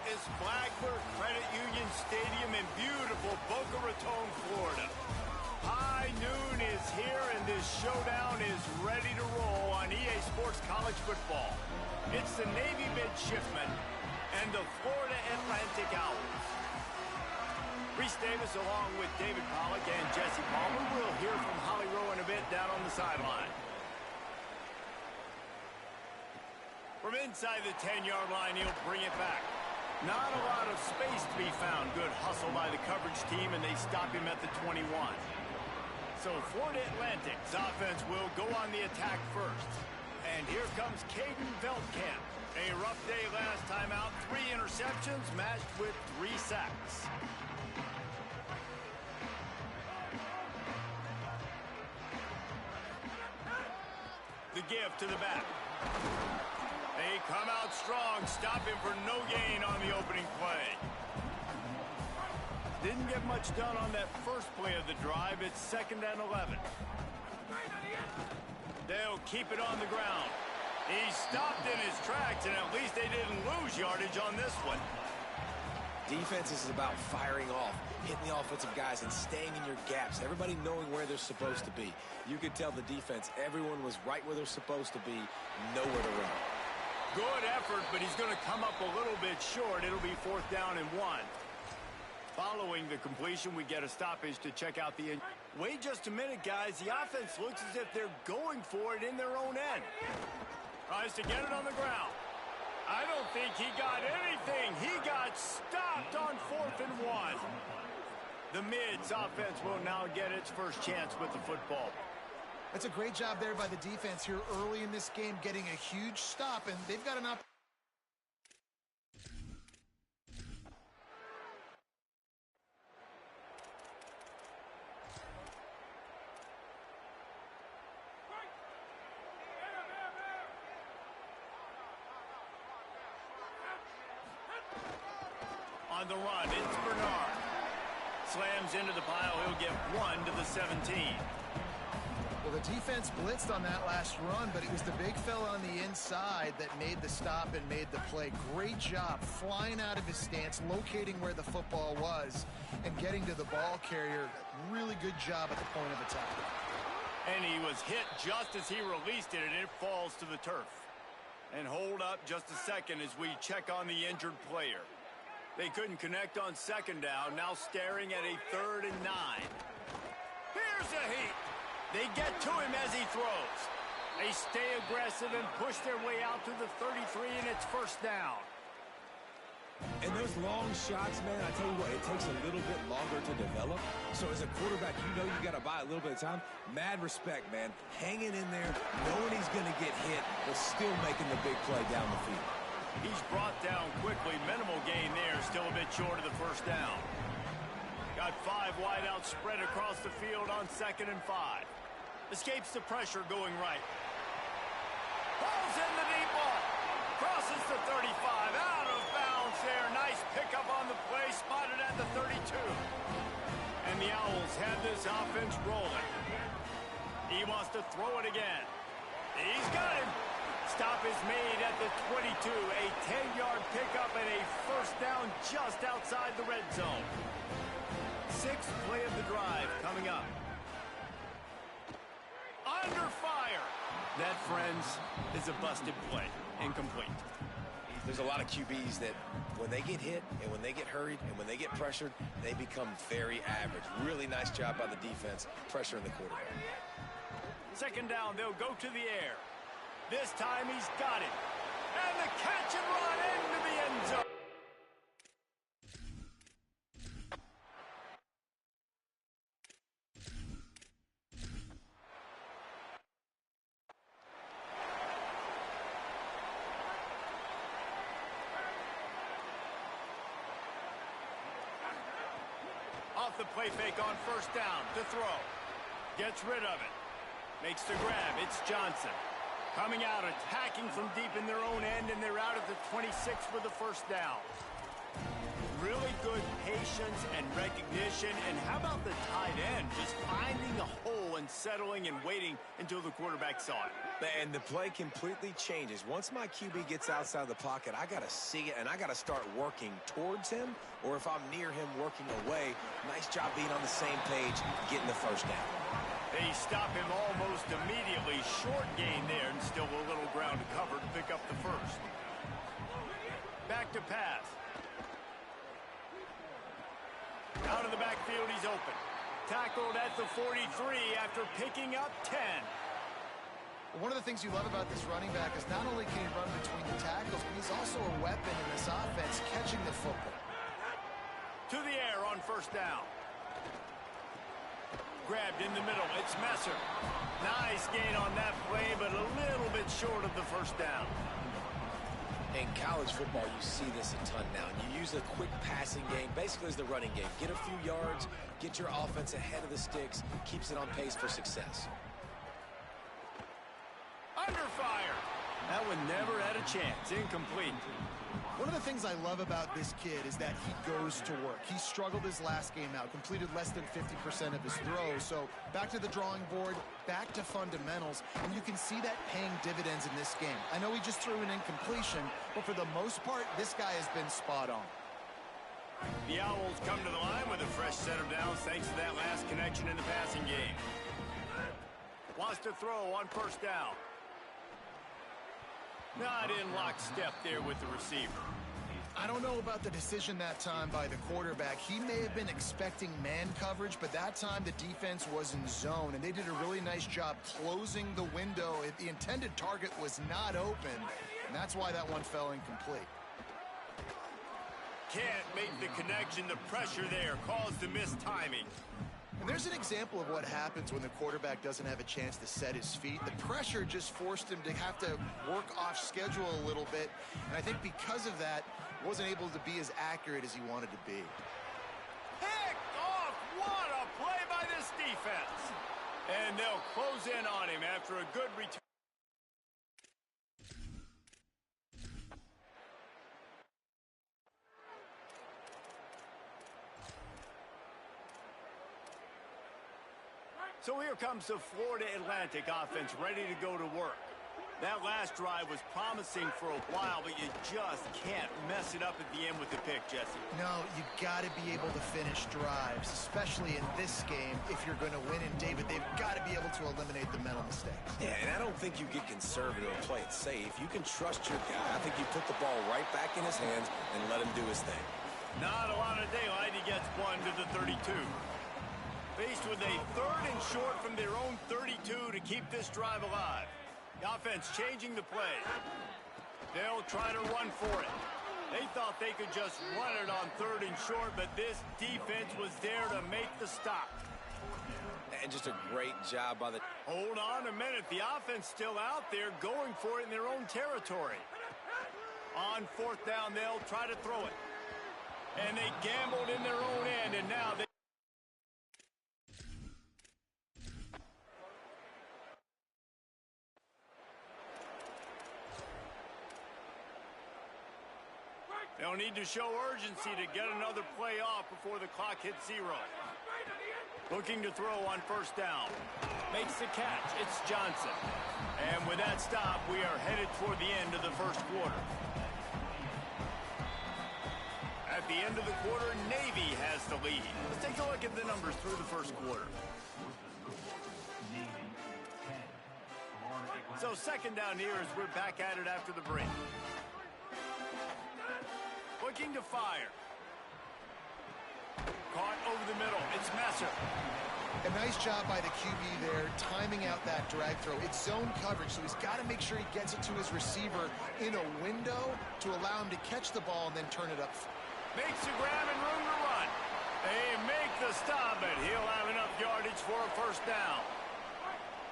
is Flagler Credit Union Stadium in beautiful Boca Raton, Florida. High noon is here, and this showdown is ready to roll on EA Sports College Football. It's the Navy Midshipmen and the Florida Atlantic Owls. Reese Davis along with David Pollack and Jesse Palmer. We'll hear from Holly Rowe in a bit down on the sideline. From inside the 10-yard line, he'll bring it back. Not a lot of space to be found. Good hustle by the coverage team, and they stop him at the 21. So Florida Atlantic's offense will go on the attack first. And here comes Caden Veldkamp. A rough day last time out. 3 interceptions matched with 3 sacks. The give to the back. They come out strong, stopping for no gain on the opening play. Didn't get much done on that first play of the drive. It's 2nd and 11. They'll keep it on the ground. He stopped in his tracks, and at least they didn't lose yardage on this one. Defense is about firing off, hitting the offensive guys, and staying in your gaps. Everybody knowing where they're supposed to be. You could tell the defense, everyone was right where they're supposed to be, nowhere to run. Good effort, but he's going to come up a little bit short. It'll be 4th down and 1. Following the completion, we get a stoppage to check out the end. Wait just a minute, guys. The offense looks as if they're going for it in their own end. Tries to get it on the ground. I don't think he got anything. He got stopped on 4th and 1. The Mids offense will now get its first chance with the football. That's a great job there by the defense here early in this game, getting a huge stop, and they've got an opportunity. On the run, it's Bernard. Slams into the pile. He'll get 1 to the 17. Well, the defense blitzed on that last run, but it was the big fella on the inside that made the stop and made the play. Great job flying out of his stance, locating where the football was, and getting to the ball carrier. Really good job at the point of attack. And he was hit just as he released it, and it falls to the turf. And hold up just a second as we check on the injured player. They couldn't connect on 2nd down, now staring at a 3rd and 9. Here's a heat. They get to him as he throws. They stay aggressive and push their way out to the 33, and it's 1st down. And those long shots, man, I tell you what, it takes a little bit longer to develop. So as a quarterback, you know you got to buy a little bit of time. Mad respect, man. Hanging in there, knowing he's going to get hit, but still making the big play down the field. He's brought down quickly. Minimal gain there. Still a bit short of the 1st down. Got 5 wideouts spread across the field on 2nd and 5. Escapes the pressure going right. Pulls in the deep ball. Crosses the 35. Out of bounds there. Nice pickup on the play. Spotted at the 32. And the Owls have this offense rolling. He wants to throw it again. He's got him. Stop is made at the 22. A 10-yard pickup and a 1st down just outside the red zone. 6th play of the drive coming up. Under fire. That, friends, is a busted play. Incomplete. There's a lot of QBs that when they get hit and when they get hurried and when they get pressured, they become very average. Really nice job by the defense, pressuring the quarterback. 2nd down, they'll go to the air. This time he's got it. And the catch and run into the end zone. Off the play fake on 1st down to throw. Gets rid of it. Makes the grab. It's Johnson. Coming out, attacking from deep in their own end, and they're out at the 26 for the 1st down. Really good patience and recognition, and how about the tight end just finding a hole and settling and waiting until the quarterback saw it. And the play completely changes. Once my QB gets outside the pocket, I got to see it, and I got to start working towards him, or if I'm near him, working away. Nice job being on the same page, getting the first down. They stop him almost immediately. Short gain there, and still a little ground to cover to pick up the first. Back to pass. Out of the backfield, he's open. Tackled at the 43 after picking up 10. One of the things you love about this running back is not only can he run between the tackles, but he's also a weapon in this offense, catching the football. To the air on first down. Grabbed in the middle. It's Messer. Nice gain on that play, but a little bit short of the first down. In college football, you see this a ton now. You use a quick passing game, basically as the running game. Get a few yards, get your offense ahead of the sticks, keeps it on pace for success. Under fire. That one never had a chance. Incomplete. One of the things I love about this kid is that he goes to work. He struggled his last game out, completed less than 50% of his throws. So back to the drawing board, back to fundamentals, and you can see that paying dividends in this game. I know he just threw an incompletion, but for the most part, this guy has been spot on. The Owls come to the line with a fresh set of downs thanks to that last connection in the passing game. Wants to throw on first down. Not in lockstep there with the receiver. I don't know about the decision that time by the quarterback. He may have been expecting man coverage, but that time the defense was in zone, and they did a really nice job closing the window. The intended target was not open, and that's why that one fell incomplete. Can't make the connection. The pressure there caused the missed timing. And there's an example of what happens when the quarterback doesn't have a chance to set his feet. The pressure just forced him to have to work off schedule a little bit. And I think because of that, wasn't able to be as accurate as he wanted to be. Picked off! What a play by this defense! And they'll close in on him after a good return. So here comes the Florida Atlantic offense ready to go to work. That last drive was promising for a while, but you just can't mess it up at the end with the pick, Jesse. No, you got to be able to finish drives, especially in this game if you're going to win. And, David, they've got to be able to eliminate the mental mistakes. Yeah, and I don't think you get conservative and play it safe. You can trust your guy. I think you put the ball right back in his hands and let him do his thing. Not a lot of daylight. He gets one to the 32. Faced with a third and short from their own 32 to keep this drive alive. The offense changing the play. They'll try to run for it. They thought they could just run it on third and short, but this defense was there to make the stop. And just a great job by the... Hold on a minute. The offense still out there going for it in their own territory. On fourth down, they'll try to throw it. And they gambled in their own end, and now they... They'll need to show urgency to get another play off before the clock hits zero. Looking to throw on first down. Makes the catch. It's Johnson. And with that stop, we are headed toward the end of the first quarter. At the end of the quarter, Navy has the lead. Let's take a look at the numbers through the first quarter. So second down here as we're back at it after the break. Looking to fire. Caught over the middle. It's Messer. A nice job by the QB there, timing out that drag throw. It's zone coverage, so he's got to make sure he gets it to his receiver in a window to allow him to catch the ball and then turn it up. Makes a grab and room to run. They make the stop, but he'll have enough yardage for a first down.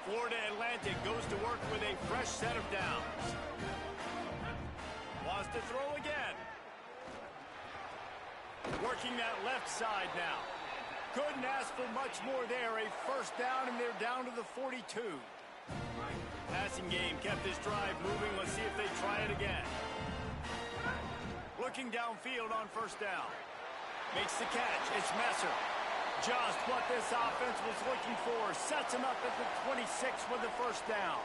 Florida Atlantic goes to work with a fresh set of downs. Wants to throw again. Working that left side now. Couldn't ask for much more there. A first down, and they're down to the 42. Passing game kept this drive moving. Let's see if they try it again. Looking downfield on first down. Makes the catch. It's Messer. Just what this offense was looking for. Sets him up at the 26 with the first down.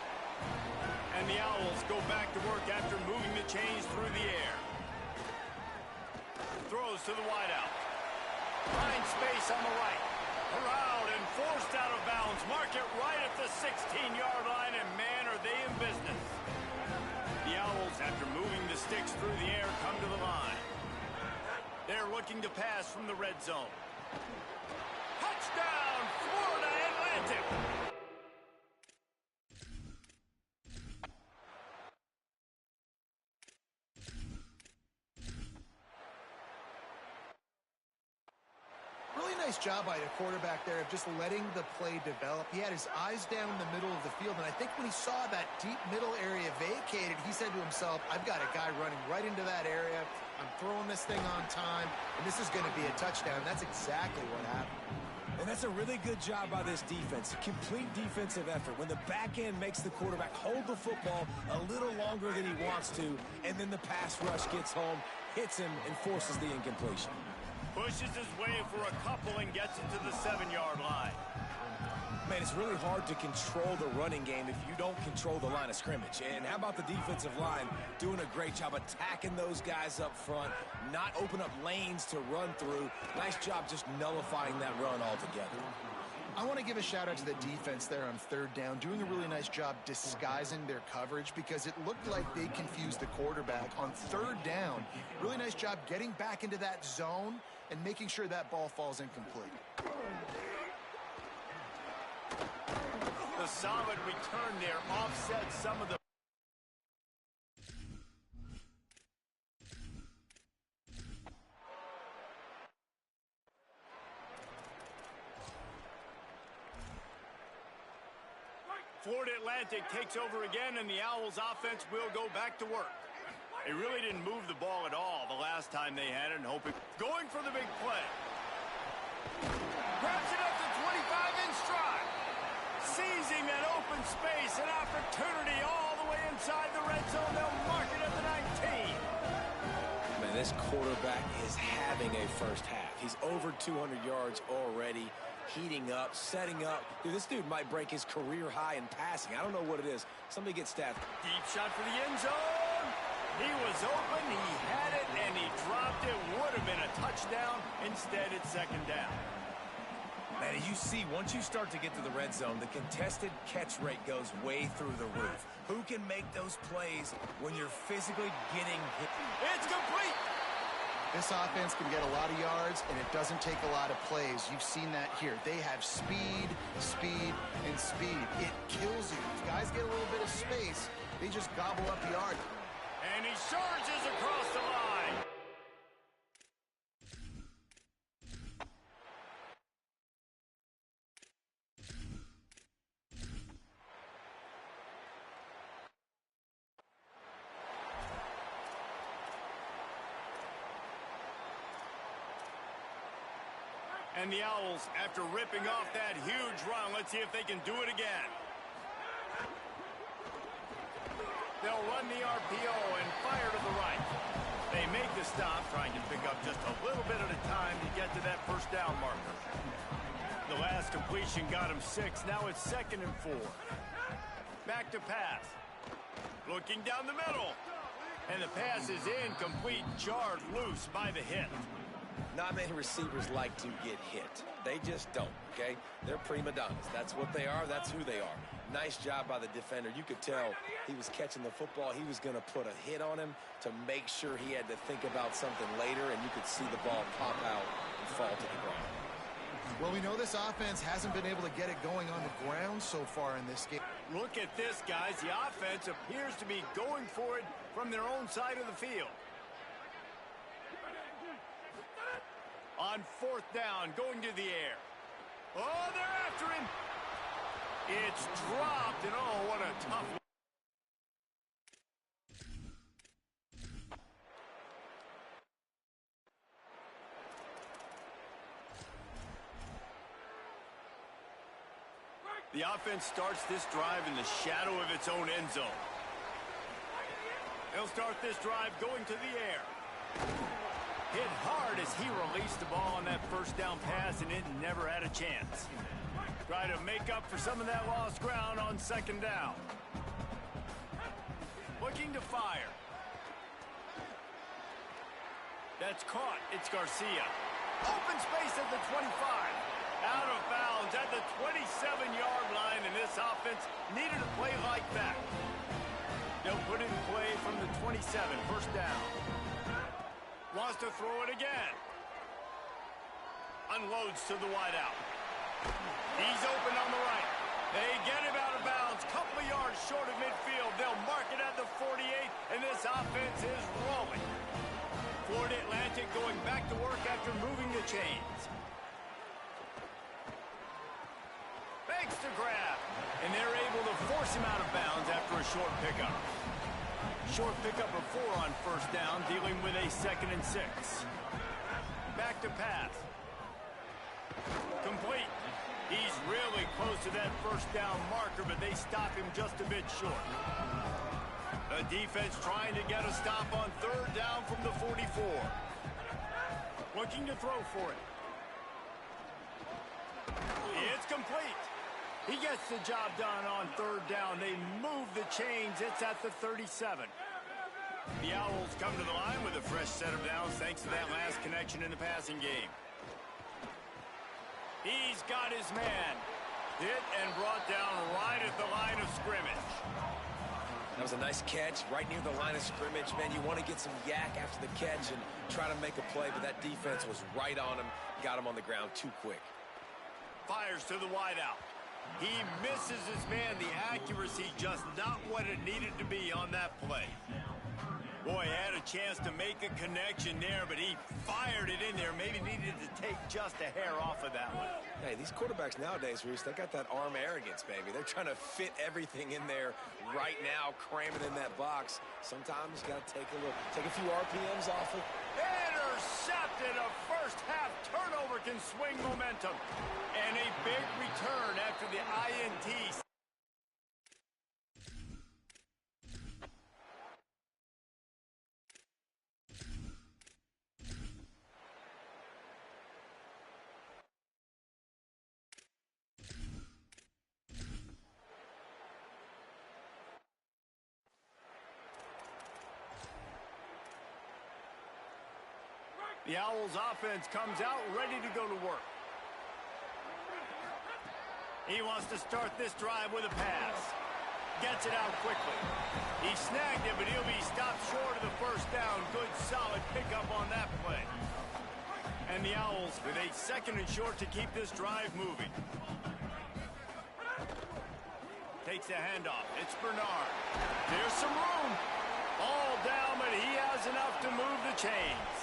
And the Owls go back to work after moving the chains through the air. Throws to the wideout. Finds space on the right. Around and forced out of bounds. Mark it right at the 16-yard line, and man, are they in business. The Owls, after moving the sticks through the air, come to the line. They're looking to pass from the red zone. Touchdown, Florida Atlantic! Really nice job by the quarterback there of just letting the play develop. He had his eyes down the middle of the field, and I think when he saw that deep middle area vacated, he said to himself, I've got a guy running right into that area. I'm throwing this thing on time, and this is going to be a touchdown. That's exactly what happened. And that's a really good job by this defense. Complete defensive effort. When the back end makes the quarterback hold the football a little longer than he wants to, and then the pass rush gets home, hits him, and forces the incompletion. Pushes his way for a couple and gets it to the 7-yard line. Man, it's really hard to control the running game if you don't control the line of scrimmage. And how about the defensive line doing a great job attacking those guys up front, not open up lanes to run through. Nice job just nullifying that run altogether. I want to give a shout out to the defense there on third down, doing a really nice job disguising their coverage because it looked like they confused the quarterback on third down. Really nice job getting back into that zone and making sure that ball falls incomplete. The solid return there offsets some of the... Florida Atlantic takes over again, and the Owls offense will go back to work. They really didn't move the ball at all the last time they had it, and hoping... Going for the big play. Grabs it up to 25 in stride. Seizing that open space, an opportunity all the way inside the red zone. They'll mark it at the 19. Man, this quarterback is having a first half. He's over 200 yards already, heating up, setting up. Dude, this dude might break his career high in passing. I don't know what it is. Somebody get staffed. Deep shot for the end zone. He was open, he had it, and he dropped it. Would have been a touchdown. Instead, it's second down. Man, you see, once you start to get to the red zone, the contested catch rate goes way through the roof. Who can make those plays when you're physically getting hit? It's complete. This offense can get a lot of yards, and it doesn't take a lot of plays. You've seen that here. They have speed, speed, and speed. It kills you. If guys get a little bit of space, they just gobble up yards. And he surges across the line. And the Owls, after ripping off that huge run, let's see if they can do it again. They'll run the RPO and fire to the right. They make the stop, trying to pick up just a little bit at a time to get to that first down marker. The last completion got him 6. Now it's 2nd and 4. Back to pass. Looking down the middle. And the pass is incomplete, jarred loose by the hit. Not many receivers like to get hit. They just don't, okay? They're prima donnas. That's what they are. That's who they are. Nice job by the defender. You could tell he was catching the football. He was going to put a hit on him to make sure he had to think about something later, and you could see the ball pop out and fall to the ground. Well, we know this offense hasn't been able to get it going on the ground so far in this game. Look at this, guys. The offense appears to be going for it from their own side of the field. On 4th down, going to the air. Oh, they're after him. It's dropped, and oh, what a tough one. The offense starts this drive in the shadow of its own end zone. They'll start this drive going to the air. hit hard as he released the ball on that first down pass, and it never had a chance. Try to make up for some of that lost ground on second down. Looking to fire. That's caught. It's Garcia. Open space at the 25. Out of bounds at the 27-yard line, and this offense needed a play like that. They'll put it in play from the 27, first down. Wants to throw it again. Unloads to the wideout. He's open on the right. They get him out of bounds, couple of yards short of midfield. They'll mark it at the 48, and this offense is rolling. Florida Atlantic going back to work after moving the chains. Makes the grab, and they're able to force him out of bounds after a short pickup. Short pickup of 4 on first down, dealing with a 2nd and 6. Back to pass. Complete. He's really close to that first down marker, but they stop him just a bit short. The defense trying to get a stop on third down from the 44. Looking to throw for it. It's complete. He gets the job done on third down. They move the chains. It's at the 37. The Owls come to the line with a fresh set of downs thanks to that last connection in the passing game. He's got his man. Hit and brought down right at the line of scrimmage. That was a nice catch right near the line of scrimmage. Man, you want to get some yak after the catch and try to make a play, but that defense was right on him. Got him on the ground too quick. Fires to the wideout. He misses his man. The accuracy just not what it needed to be on that play. Boy, had a chance to make a connection there, but he fired it in there. Maybe needed to take just a hair off of that one. Hey, these quarterbacks nowadays, Reese, they got that arm arrogance, baby. They're trying to fit everything in there right now, cramming in that box. Sometimes you got to take a few RPMs off it. Intercepted. A first half turnover can swing momentum. And a big return after the INT. The Owls offense comes out ready to go to work. He wants to start this drive with a pass. Gets it out quickly. He snagged it, but he'll be stopped short of the first down. Good, solid pickup on that play. And the Owls with a 2nd and short to keep this drive moving. Takes the handoff. It's Bernard. There's some room. All down, but he has enough to move the chains.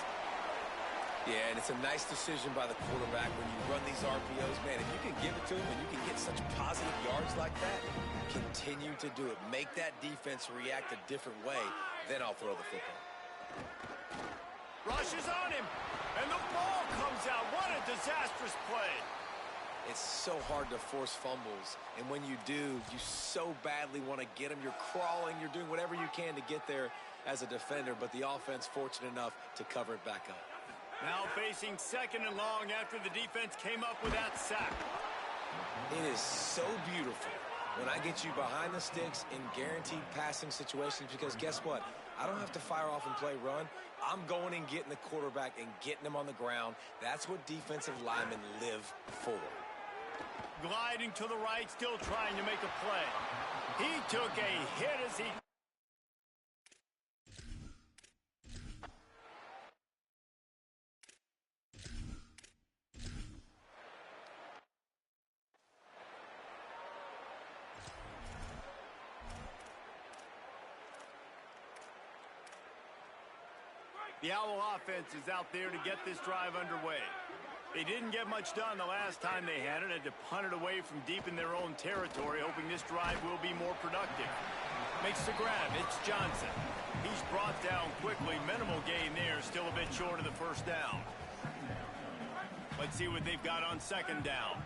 Yeah, and it's a nice decision by the quarterback when you run these RPOs. Man, if you can give it to him and you can get such positive yards like that, continue to do it. Make that defense react a different way, then I'll throw the football. Rushes on him, and the ball comes out. What a disastrous play. It's so hard to force fumbles, and when you do, you so badly want to get them. You're crawling, you're doing whatever you can to get there as a defender, but the offense fortunate enough to cover it back up. Now facing 2nd and long after the defense came up with that sack. It is so beautiful when I get you behind the sticks in guaranteed passing situations because guess what? I don't have to fire off and play run. I'm going and getting the quarterback and getting him on the ground. That's what defensive linemen live for. Gliding to the right, still trying to make a play. He took a hit as he... The Owl offense is out there to get this drive underway. They didn't get much done the last time they had it. Had to punt it away from deep in their own territory, hoping this drive will be more productive. Makes the grab. It's Johnson. He's brought down quickly. Minimal gain there. Still a bit short of the first down. Let's see what they've got on 2nd down.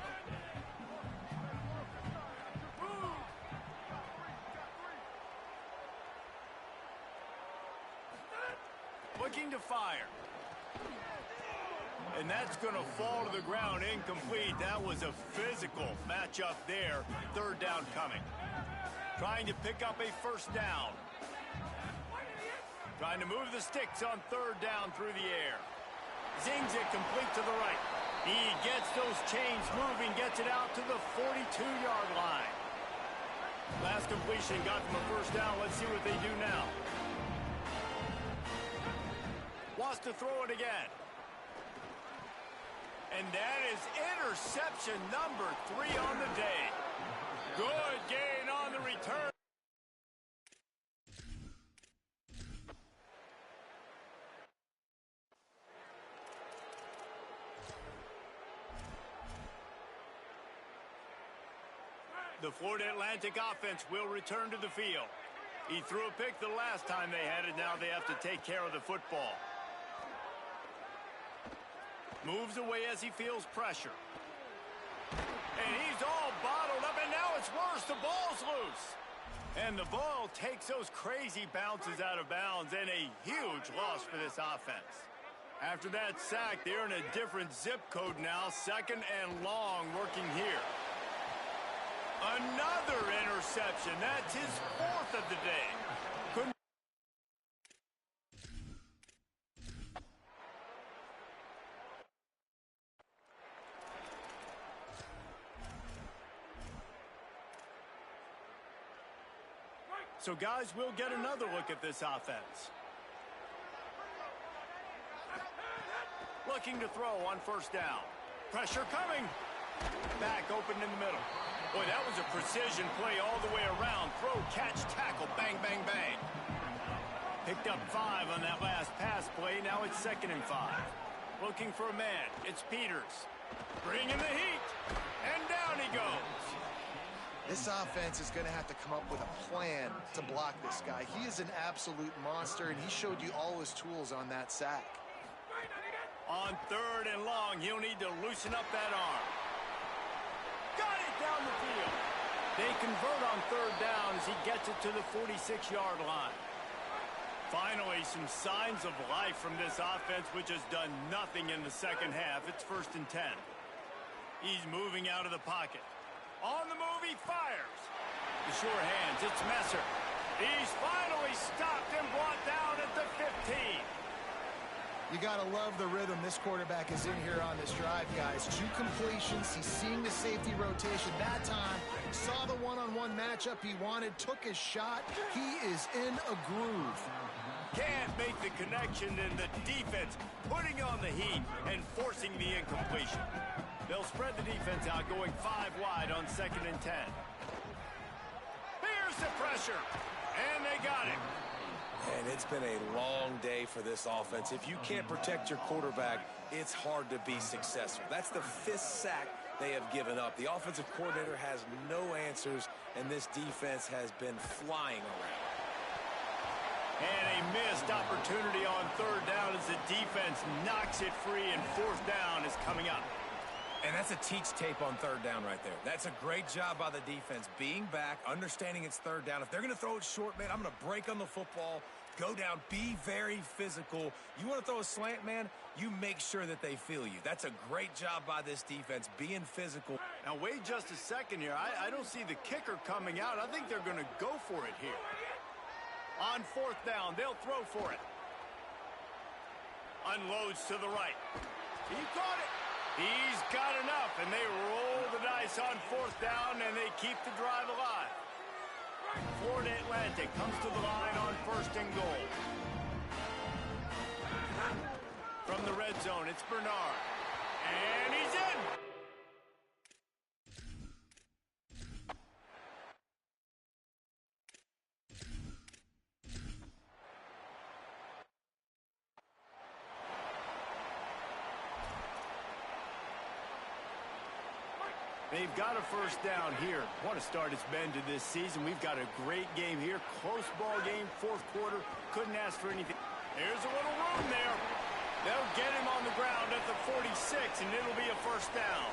Looking to fire. And that's going to fall to the ground incomplete. That was a physical matchup there. Third down coming. Trying to pick up a first down. Trying to move the sticks on third down through the air. Zings it complete to the right. He gets those chains moving, gets it out to the 42-yard line. Last completion got them a first down. Let's see what they do now. Wants to throw it again. And that is interception number 3 on the day. Good gain on the return. The Florida Atlantic offense will return to the field. He threw a pick the last time they had it. Now they have to take care of the football. Moves away as he feels pressure. And he's all bottled up, and now it's worse. The ball's loose. And the ball takes those crazy bounces out of bounds, and a huge loss for this offense. After that sack, they're in a different zip code now. Second and long working here. Another interception. That's his 4th of the day. Couldn't. So, guys, we'll get another look at this offense. Looking to throw on first down. Pressure coming. Back open in the middle. Boy, that was a precision play all the way around. Throw, catch, tackle, bang, bang, bang. Picked up 5 on that last pass play. Now it's 2nd and 5. Looking for a man. It's Peters. Bringing the heat. And down he goes. This offense is going to have to come up with a plan to block this guy. He is an absolute monster, and he showed you all his tools on that sack. On third and long, he'll need to loosen up that arm. Got it down the field. They convert on third down as he gets it to the 46-yard line. Finally, some signs of life from this offense, which has done nothing in the second half. It's 1st and 10. He's moving out of the pocket. On the move, he fires. The sure hands, it's Messer. He's finally stopped and brought down at the 15. You got to love the rhythm this quarterback is in here on this drive, guys. 2 completions. He's seeing the safety rotation that time. Saw the one-on-one matchup he wanted, took his shot. He is in a groove. Can't make the connection, and the defense putting on the heat and forcing the incompletion. They'll spread the defense out, going 5 wide on 2nd and 10. Here's the pressure, and they got it. And it's been a long day for this offense. If you can't protect your quarterback, it's hard to be successful. That's the 5th sack they have given up. The offensive coordinator has no answers, and this defense has been flying around. And a missed opportunity on third down as the defense knocks it free, and 4th down is coming up. And that's a teach tape on third down right there. That's a great job by the defense, being back, understanding it's third down. If they're going to throw it short, man, I'm going to break on the football, go down, be very physical. You want to throw a slant, man, you make sure that they feel you. That's a great job by this defense, being physical. Now, wait just a second here. I don't see the kicker coming out. I think they're going to go for it here. On 4th down, they'll throw for it. Unloads to the right. He caught it. He's got enough, and they roll the dice on 4th down, and they keep the drive alive. Florida Atlantic comes to the line on 1st and goal. From the red zone, it's Bernard. And he's in. They've got a first down here. What a start it's been to this season. We've got a great game here. Close ball game, 4th quarter. Couldn't ask for anything. There's a little room there. They'll get him on the ground at the 46, and it'll be a first down.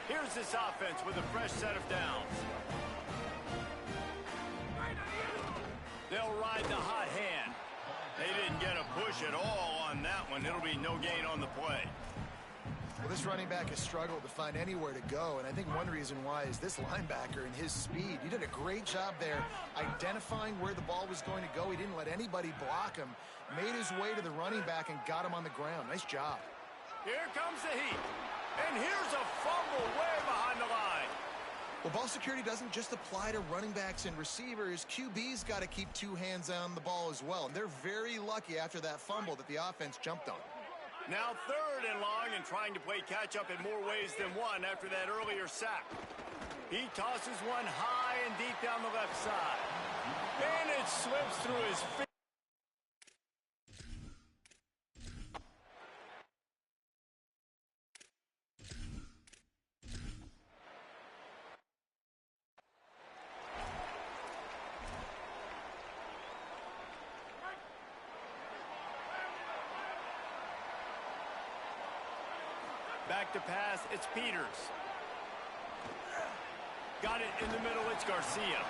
Here's this offense with a fresh set of downs. They'll ride the hot hand. They didn't get a push at all on that one. It'll be no gain on the play. Well, this running back has struggled to find anywhere to go, and I think one reason why is this linebacker and his speed. He did a great job there identifying where the ball was going to go. He didn't let anybody block him, made his way to the running back and got him on the ground. Nice job. Here comes the heat, and here's a fumble way behind the line. Well, ball security doesn't just apply to running backs and receivers. QB's got to keep two hands on the ball as well, and they're very lucky after that fumble that the offense jumped on. Now 3rd and long, and trying to play catch-up in more ways than one after that earlier sack. He tosses one high and deep down the left side. And it slips through his feet. Back to pass, it's Peters. Got it in the middle, it's Garcia.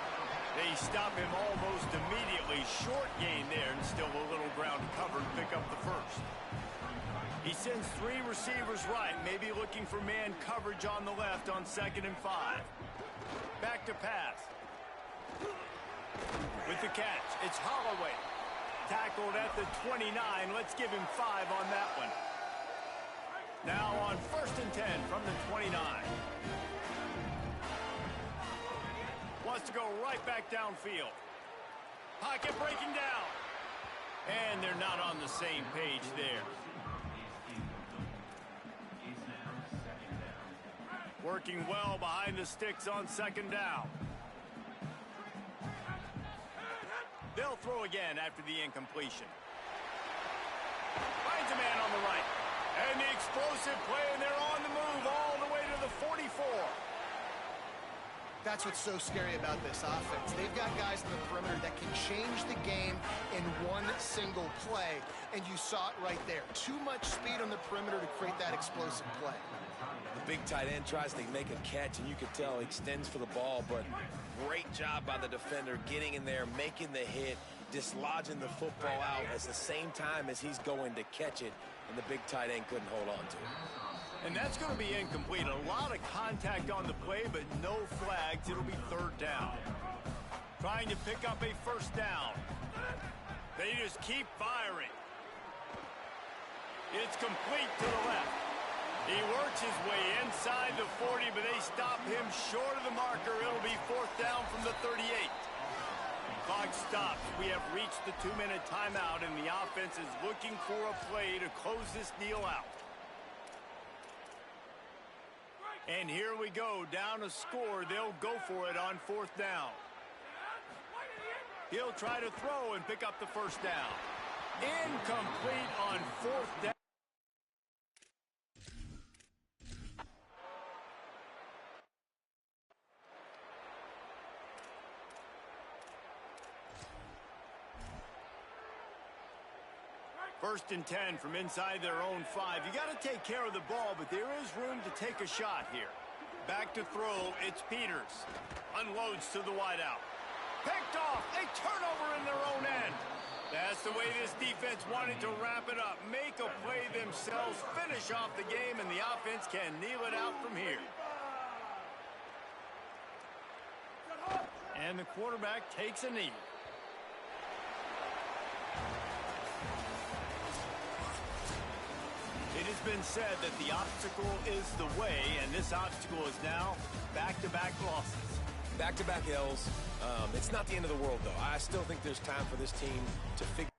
They stop him almost immediately. Short gain there, and still a little ground to cover to pick up the first. He sends 3 receivers right, maybe looking for man coverage on the left on 2nd and 5. Back to pass. With the catch, it's Holloway. Tackled at the 29. Let's give him 5 on that one. Now on 1st and 10 from the 29. Wants to go right back downfield. Pocket breaking down. And they're not on the same page there. Working well behind the sticks on 2nd down. They'll throw again after the incompletion. Finds a man on the right. And the explosive play, and they're on the move all the way to the 44. That's what's so scary about this offense. They've got guys in the perimeter that can change the game in one single play, and you saw it right there. Too much speed on the perimeter to create that explosive play. The big tight end tries to make a catch, and you can tell he extends for the ball, but great job by the defender getting in there, making the hit, dislodging the football out at the same time as he's going to catch it, and the big tight end couldn't hold on to it. And that's going to be incomplete. A lot of contact on the play, but no flags. It'll be 3rd down. Trying to pick up a 1st down. They just keep firing. It's complete to the left. He works his way inside the 40, but they stop him short of the marker. It'll be 4th down from the 38. Clock stops. We have reached the 2-minute timeout, and the offense is looking for a play to close this deal out. And here we go, down a score. They'll go for it on 4th down. He'll try to throw and pick up the 1st down. Incomplete on 4th down. First and 10 from inside their own 5. You got to take care of the ball, but there is room to take a shot here. Back to throw, it's Peters. Unloads to the wideout. Picked off, a turnover in their own end. That's the way this defense wanted to wrap it up. Make a play themselves, finish off the game, and the offense can kneel it out from here. And the quarterback takes a knee. It has been said that the obstacle is the way, and this obstacle is now back-to-back losses. Back-to-back L's. It's not the end of the world, though. I still think there's time for this team to figure